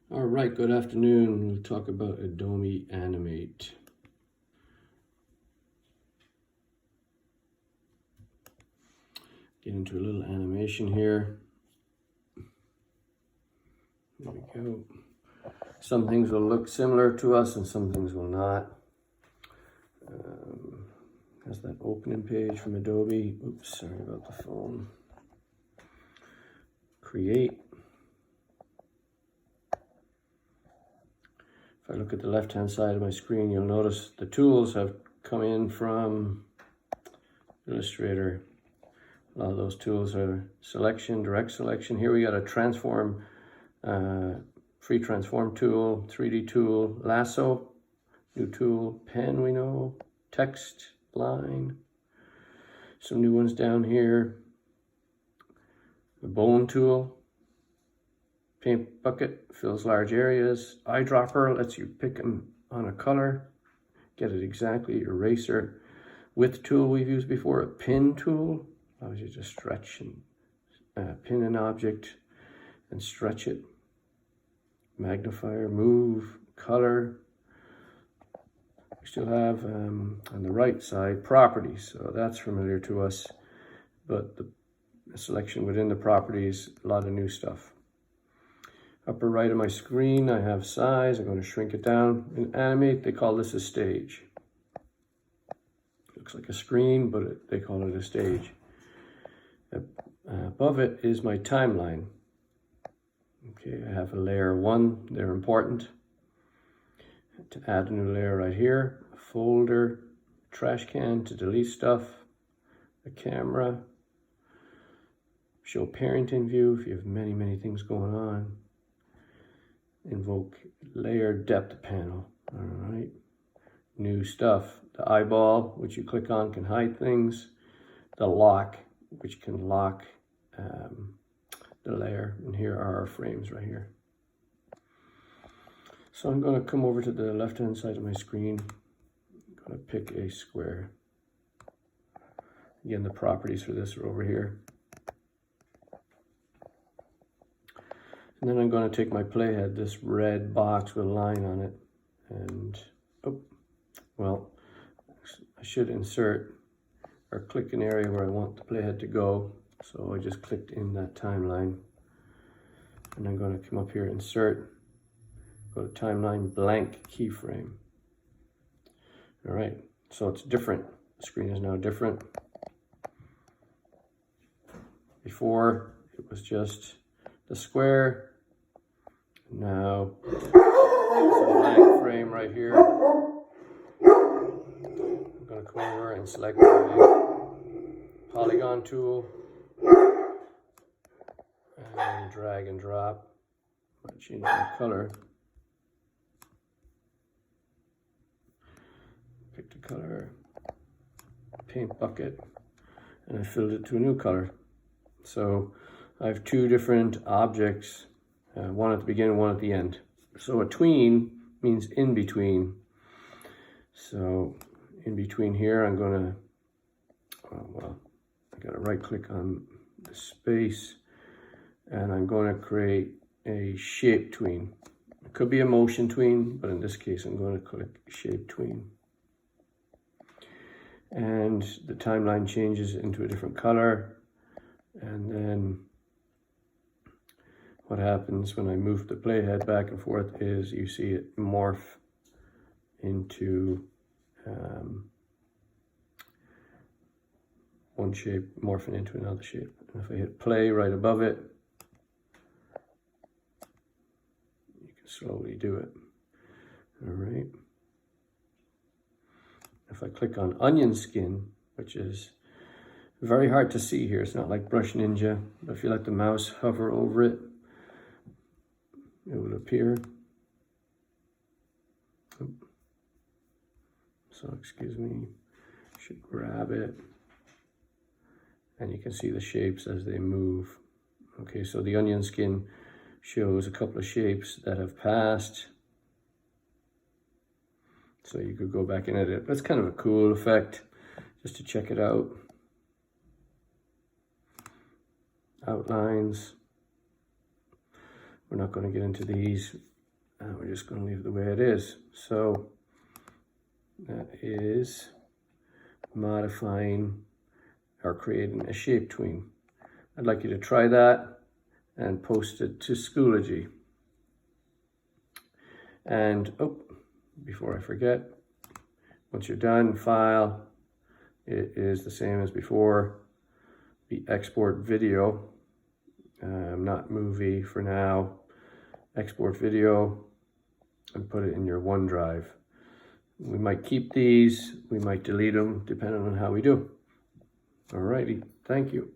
All right, good afternoon. We'll talk about Adobe Animate. Get into a little animation here. There we go. Some things will look similar to us and some things will not. That's that opening page from Adobe. Oops, sorry about the phone. Create. If I look at the left-hand side of my screen, you'll notice the tools have come in from Illustrator. A lot of those tools are selection, direct selection. Here we got a transform, free transform tool, 3D tool, lasso, new tool, pen we know, text, line. Some new ones down here. The bone tool. Paint bucket fills large areas. Eyedropper lets you pick them on a color. Get it exactly. Eraser. Width tool we've used before. A pin tool allows you to stretch and pin an object and stretch it. Magnifier, move, color. We still have on the right side properties, so that's familiar to us. But the selection within the properties, a lot of new stuff. Upper right of my screen, I have size. I'm going to shrink it down. In Animate, they call this a stage. Looks like a screen, but they call it a stage. Above it is my timeline. Okay, I have a layer 1. They're important. To add a new layer right here, a folder, trash can to delete stuff, a camera, show parenting view if you have many things going on. Invoke layer depth panel. All right, new stuff. The eyeball, which you click on, can hide things. The lock, which can lock the layer. And here are our frames right here. So I'm going to come over to the left-hand side of my screen. I'm going to pick a square. Again, the properties for this are over here. And then I'm going to take my playhead, this red box with a line on it, and, I should insert or click an area where I want the playhead to go. So I just clicked in that timeline. And I'm going to come up here, insert, go to timeline, blank keyframe. All right, so it's different. The screen is now different. Before, it was just the square. Now, there's a blank frame right here. I'm going to come over and select my polygon tool and drag and drop. Change the color. Pick the color, paint bucket, and I filled it to a new color. So I have two different objects, one at the beginning, one at the end. So a tween means in between. So in between here, I'm going to, I got to right click on the space, and I'm going to create a shape tween. It could be a motion tween, but in this case, I'm going to click shape tween. And the timeline changes into a different color. And then what happens when I move the playhead back and forth is you see it morph into one shape morphing into another shape. And if I hit play right above it, you can slowly do it. All right. If I click on onion skin, which is very hard to see here, it's not like Brush Ninja, but if you let the mouse hover over it, it will appear. So excuse me, should grab it, and you can see the shapes as they move. Okay, so the onion skin shows a couple of shapes that have passed. So you could go back and edit. That's kind of a cool effect, just to check it out. Outlines. We're not going to get into these. we're just going to leave it the way it is. So that is modifying or creating a shape tween. I'd like you to try that and post it to Schoology. And before I forget, once you're done, file, it is the same as before. The export video, not movie for now. Export video and put it in your OneDrive. We might keep these, we might delete them, depending on how we do. Alrighty, thank you.